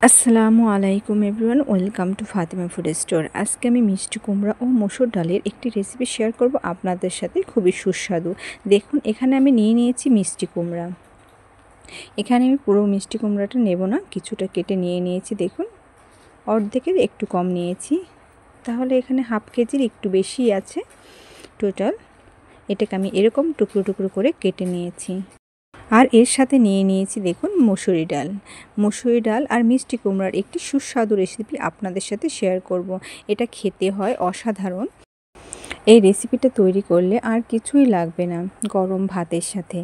আসসালামু আলাইকুম everyone, welcome to Fatima food store. আজকে আমি মিষ্টি কুমড়া ও মসুর ডালের একটি রেসিপি শেয়ার করব আপনাদের সাথে, খুবই সুস্বাদু। দেখুন, এখানে আমি নিয়েছি মিষ্টি কুমড়া। এখানে আমি পুরো মিষ্টি কুমড়াটা নেব না, কিছুটা কেটে নিয়েছি। দেখুন, অর্ধেকের একটু কম নিয়েছি, তাহলে এখানে হাফ কেজির একটু বেশি আছে টোটাল। এটাকে আমি এরকম টুকরো টুকরো করে কেটে নিয়েছি। আর এর সাথে নিয়েছি দেখুন মসুরি ডাল আর মিষ্টি কুমড়ার একটি সুস্বাদু রেসিপি আপনাদের সাথে শেয়ার করব। এটা খেতে হয় অসাধারণ। এই রেসিপিটা তৈরি করলে আর কিছুই লাগবে না গরম ভাতের সাথে।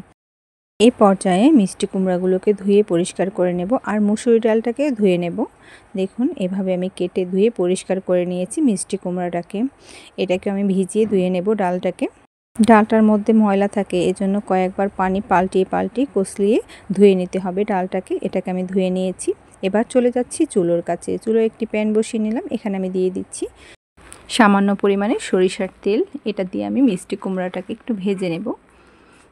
এই পর্যায়ে মিষ্টি কুমড়াগুলোকে ধুয়ে পরিষ্কার করে নেব আর মসুরি ডালটাকে ধুয়ে নেব। দেখুন, এভাবে আমি কেটে ধুয়ে পরিষ্কার করে নিয়েছি মিষ্টি কুমড়াটাকে। এটাকে আমি ভিজিয়ে ধুয়ে নেব ডালটাকে। ডালটার মধ্যে ময়লা থাকে, এজন্য কয়েকবার পানি পাল্টিয়ে কষলিয়ে ধুয়ে নিতে হবে ডালটাকে। এটাকে আমি ধুয়ে নিয়েছি। এবার চলে যাচ্ছি চুলোর কাছে। চুলোয় একটি প্যান বসিয়ে নিলাম। এখানে আমি দিয়ে দিচ্ছি সামান্য পরিমাণে সরিষার তেল। এটা দিয়ে আমি মিষ্টি কুমড়াটাকে একটু ভেজে নেব।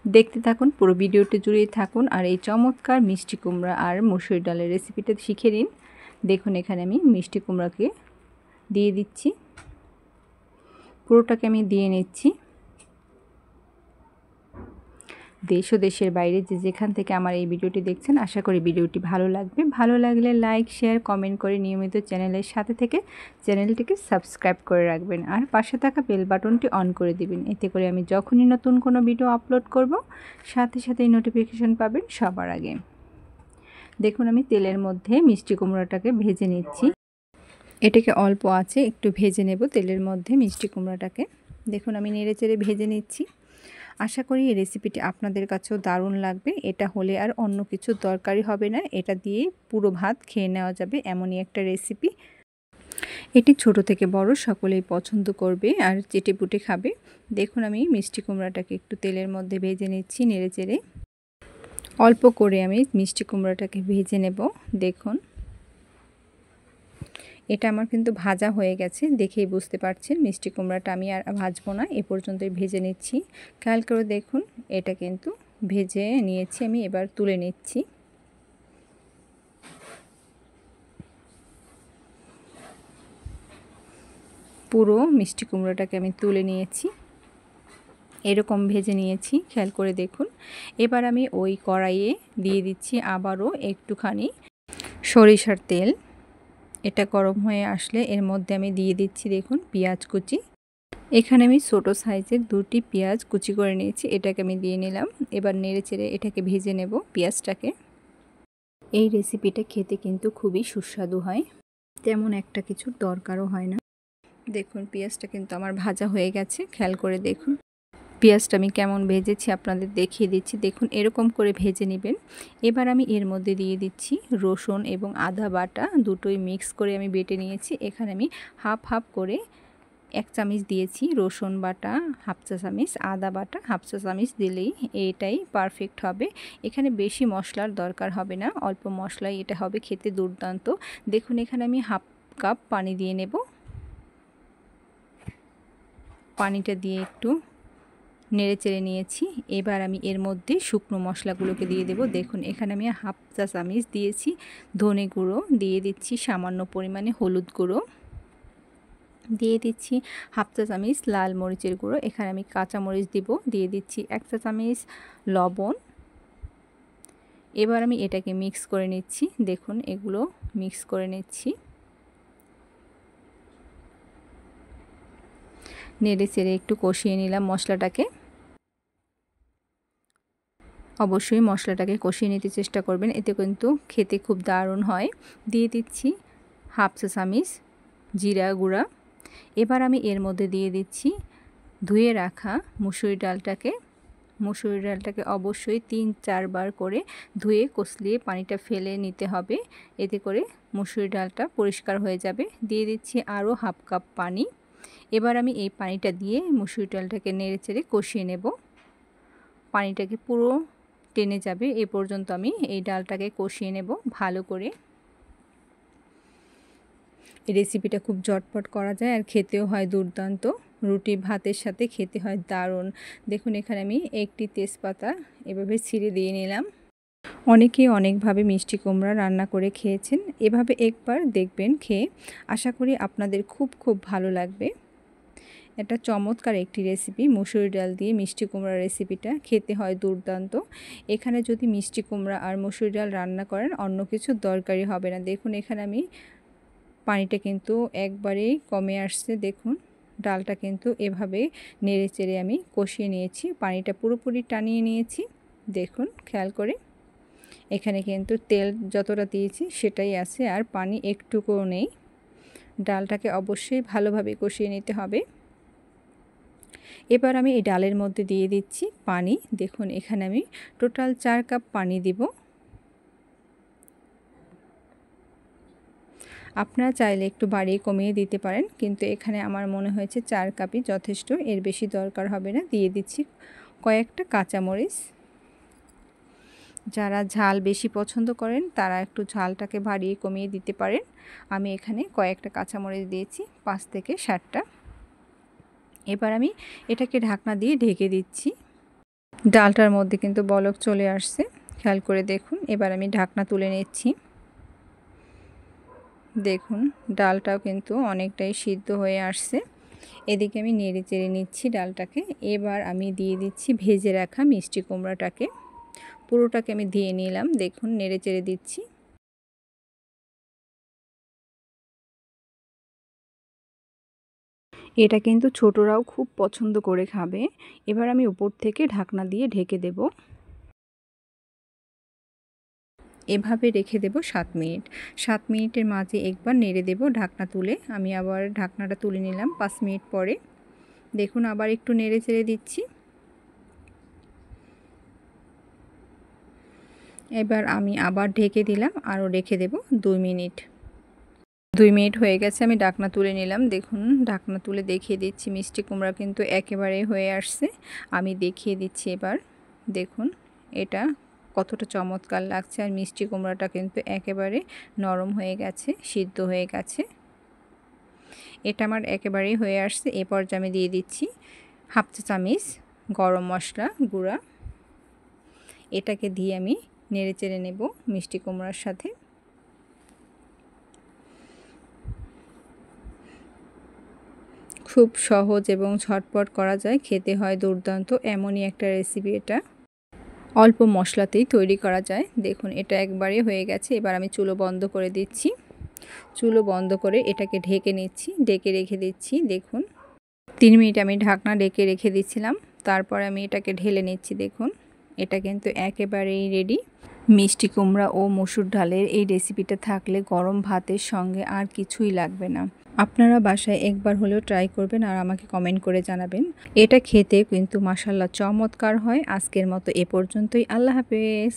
দেখতে থাকুন, পুরো ভিডিওটি জুড়েই থাকুন আর এই চমৎকার মিষ্টি কুমড়া আর মসুর ডালের রেসিপিটা শিখে নিন। দেখুন, এখানে আমি মিষ্টি কুমড়াকে দিয়ে দিচ্ছি, পুরোটাকে আমি দিয়ে নিচ্ছি। দেশ ও দেশের বাইরে যেখান থেকে আমার এই ভিডিওটি দেখছেন, আশা করি ভিডিওটি ভালো লাগবে। ভালো লাগলে লাইক, শেয়ার, কমেন্ট করে নিয়মিত চ্যানেলের সাথে থেকে চ্যানেলটিকে সাবস্ক্রাইব করে রাখবেন আর পাশে থাকা বেল বাটনটি অন করে দিবেন। এতে করে আমি যখনই নতুন কোনো ভিডিও আপলোড করব, সাথে সাথেই নোটিফিকেশন পাবেন সবার আগে। দেখুন, আমি তেলের মধ্যে মিষ্টি কুমড়াটাকে ভেজে নিচ্ছি। এটাকে অল্প আছে একটু ভেজে নেব তেলের মধ্যে মিষ্টি কুমড়াটাকে। দেখুন, আমি নেড়েচেড়ে ভেজে নিচ্ছি। আশা করি এই রেসিপিটি আপনাদের কাছেও দারুণ লাগবে। এটা হলে আর অন্য কিছু দরকারই হবে না, এটা দিয়ে পুরো ভাত খেয়ে নেওয়া যাবে, এমনই একটা রেসিপি। এটি ছোট থেকে বড় সকলেই পছন্দ করবে আর চেটেপুটে খাবে। দেখুন, আমি মিষ্টি কুমড়াটাকে একটু তেলের মধ্যে ভেজে নিচ্ছি নেড়েচেড়ে। অল্প করে আমি মিষ্টি কুমড়াটাকে ভেজে নেব। দেখুন, এটা আমার কিন্তু ভাজা হয়ে গেছে, দেখেই বুঝতে পারছেন। মিষ্টি কুমড়াটা আমি আর ভাজবো না, এ পর্যন্তই ভেজে নিচ্ছি। খেয়াল করে দেখুন, এটা কিন্তু ভেজে নিয়েছি আমি। এবার তুলে নিচ্ছি। পুরো মিষ্টি কুমড়াটাকে আমি তুলে নিয়েছি, এরকম ভেজে নিয়েছি, খেয়াল করে দেখুন। এবার আমি ওই কড়াইয়ে দিয়ে দিচ্ছি আবারও একটুখানি সরিষার তেল। এটা গরম হয়ে আসলে এর মধ্যে আমি দিয়ে দিচ্ছি দেখুন পেঁয়াজ কুচি। এখানে আমি ছোট সাইজের 2টি পেঁয়াজ কুচি করে নিয়েছি, এটাকে আমি দিয়ে নিলাম। এবার নেড়েচেড়ে এটাকে ভেজে নেব পেঁয়াজটাকে। এই রেসিপিটা খেতে কিন্তু খুবই সুস্বাদু হয়, তেমন একটা কিছুর দরকারও হয় না। দেখুন, পেঁয়াজটা কিন্তু আমার ভাজা হয়ে গেছে, খেয়াল করে দেখুন পেঁয়াজটা আমি কেমন ভেজেছি আপনাদের দেখিয়ে দিচ্ছি। দেখুন, এরকম করে ভেজে নেবেন। এবার আমি এর মধ্যে দিয়ে দিচ্ছি রসুন এবং আদা বাটা, দুটোই মিক্স করে আমি বেটে নিয়েছি। এখানে আমি হাফ করে 1 চামচ দিয়েছি রসুন বাটা, হাফ চা চামচ আদা বাটা, হাফ চা চামচ দিলেই এটাই পারফেক্ট হবে। এখানে বেশি মশলার দরকার হবে না, অল্প মশলাই এটা হবে খেতে দুর্দান্ত। দেখুন, এখানে আমি হাফ কাপ পানি দিয়ে নেব। পানিটা দিয়ে একটু নেড়েচেড়ে নিয়েছি। এবার আমি এর মধ্যে শুকনো মশলাগুলোকে দিয়ে দেব। দেখুন, এখানে আমি হাফ চা চামচ দিয়েছি ধনে গুঁড়ো, দিয়ে দিচ্ছি সামান্য পরিমাণে হলুদ গুঁড়ো, দিয়ে দিচ্ছি হাফ চা চামচ লাল মরিচের গুঁড়ো। এখানে আমি কাঁচা মরিচ দিব, দিয়ে দিচ্ছি 1 চা চামচ লবণ। এবার আমি এটাকে মিক্স করে নিচ্ছি। দেখুন, এগুলো মিক্স করে নিচ্ছি, নেড়ে চেড়ে একটু কষিয়ে নিলাম মশলাটাকে। অবশ্যই মশলাটাকে কষিয়ে নিতে চেষ্টা করবেন, এতে কিন্তু খেতে খুব দারুণ হয়। দিয়ে দিচ্ছি হাফ চা চামচ জিরা গুঁড়া। এবার আমি এর মধ্যে দিয়ে দিচ্ছি ধুয়ে রাখা মুসুরি ডালটাকে অবশ্যই 3-4 বার করে ধুয়ে কষলিয়ে পানিটা ফেলে নিতে হবে, এতে করে মুসুরি ডালটা পরিষ্কার হয়ে যাবে। দিয়ে দিচ্ছি আরও হাফ কাপ পানি। এবার আমি এই পানিটা দিয়ে মুসুরি ডালটাকে নেড়েচেড়ে কষিয়ে নেব। পানিটাকে পুরো টেনে যাবে এ পর্যন্ত আমি এই ডালটাকে কষিয়ে নেব ভালো করে। এই রেসিপিটা খুব ঝটপট করা যায় আর খেতেও হয় দুর্দান্ত। রুটি ভাতের সাথে খেতে হয় দারুণ। দেখুন, এখানে আমি একটি তেজপাতা এভাবে ছিঁড়ে দিয়ে নিলাম। অনেকেই অনেকভাবে মিষ্টি কুমড়া রান্না করে খেয়েছেন। এভাবে একবার দেখবেন খেয়ে, আশা করি আপনাদের খুব ভালো লাগবে। এটা চমৎকার একটি রেসিপি, মসুর ডাল দিয়ে মিষ্টি কুমড়া রেসিপিটা খেতে হয় দুর্দান্ত। এখানে যদি মিষ্টি কুমড়া আর মসুর ডাল রান্না করেন অন্য কিছুর দরকারই হবে না। দেখুন এখানে আমি পানিটা কিন্তু একবারেই কমে আসছে। দেখুন ডালটা কিন্তু এভাবে নেড়েচেড়ে আমি কষিয়ে নিয়েছি, পানিটা পুরোপুরি টানিয়ে নিয়েছি। দেখুন খেয়াল করে এখানে কিন্তু তেল যতটা দিয়েছি সেটাই আছে, আর পানি একটুকুও নেই। ডালটাকে অবশ্যই ভালোভাবে কষিয়ে নিতে হবে। এবার আমি এই ডালের মধ্যে দিয়ে দিচ্ছি পানি। দেখুন এখানে আমি টোটাল 4 কাপ পানি দিব। আপনারা চাইলে একটু বাড়িয়ে কমিয়ে দিতে পারেন, কিন্তু এখানে আমার মনে হয়েছে 4 কাপই যথেষ্ট, এর বেশি দরকার হবে না। দিয়ে দিচ্ছি কয়েকটা কাঁচামরিচ। যারা ঝাল বেশি পছন্দ করেন তারা একটু ঝালটাকে বাড়িয়ে কমিয়ে দিতে পারেন। আমি এখানে কয়েকটা কাঁচামরিচ দিয়েছি, 5 থেকে 7টা। এবার আমি এটাকে ঢাকনা দিয়ে ঢেকে দিচ্ছি। ডালটার মধ্যে কিন্তু বলক চলে আসছে, খেয়াল করে দেখুন। এবার আমি ঢাকনা তুলে নিচ্ছি। দেখুন ডালটাও কিন্তু অনেকটাই সিদ্ধ হয়ে আসছে। এদিকে আমি নেড়ে চেড়ে নিচ্ছি ডালটাকে। এবার আমি দিয়ে দিচ্ছি ভেজে রাখা মিষ্টি কুমড়াটাকে, পুরোটাকে আমি দিয়ে নিলাম। দেখুন নেড়ে চেড়ে দিচ্ছি। এটা কিন্তু ছোটরাও খুব পছন্দ করে খাবে। এবার আমি উপর থেকে ঢাকনা দিয়ে ঢেকে দেব। এভাবে রেখে দেব 7 মিনিট। 7 মিনিটের মাঝে একবার নেড়ে দেব ঢাকনা তুলে। আমি আবার ঢাকনাটা তুলে নিলাম 5 মিনিট পরে। দেখুন আবার একটু নেড়ে চেড়ে দিচ্ছি। এবার আমি আবার ঢেকে দিলাম, আরও রেখে দেব 2 মিনিট। 2 মিনিট হয়ে গেছে, আমি ঢাকনা তুলে নিলাম। দেখুন ঢাকনা তুলে দেখিয়ে দিচ্ছি, মিষ্টি কুমড়া কিন্তু একেবারে হয়ে আসছে। আমি দেখিয়ে দিচ্ছি এবার। দেখুন এটা কতটা চমৎকার লাগছে, আর মিষ্টি কুমড়াটা কিন্তু একেবারে নরম হয়ে গেছে, সিদ্ধ হয়ে গেছে। এটা আমার একেবারেই হয়ে আসছে। এ পর্যায়ে আমি দিয়ে দিচ্ছি হাফ চা চামচ গরম মশলা গুঁড়া। এটাকে দিয়ে আমি নেড়ে চেড়ে নেব মিষ্টি কুমড়ার সাথে। খুব সহজ এবং ঝটপট করা যায়, খেতে হয় দুর্দান্ত। এমনই একটা রেসিপি এটা, অল্প মশলাতেই তৈরি করা যায়। দেখুন এটা একবারে হয়ে গেছে। এবার আমি চুলো বন্ধ করে দিচ্ছি। চুলো বন্ধ করে এটাকে ঢেকে নিচ্ছি, ঢেকে রেখে দিচ্ছি। দেখুন 3 মিনিট আমি ঢাকনা ঢেকে রেখে দিচ্ছিলাম, তারপর আমি এটাকে ঢেলে নিচ্ছি। দেখুন এটা কিন্তু একেবারেই রেডি। মিষ্টি কুমড়া ও মসুর ডালের এই রেসিপিটা থাকলে গরম ভাতের সঙ্গে আর কিছুই লাগবে না। আপনারা বাসায় একবার হলেও ট্রাই করবেন আর আমাকে কমেন্ট করে জানাবেন। এটা খেতে কিন্তু মাশাআল্লাহ চমৎকার হয়। আজকের মতো এ পর্যন্তই। আল্লাহ হাফেজ।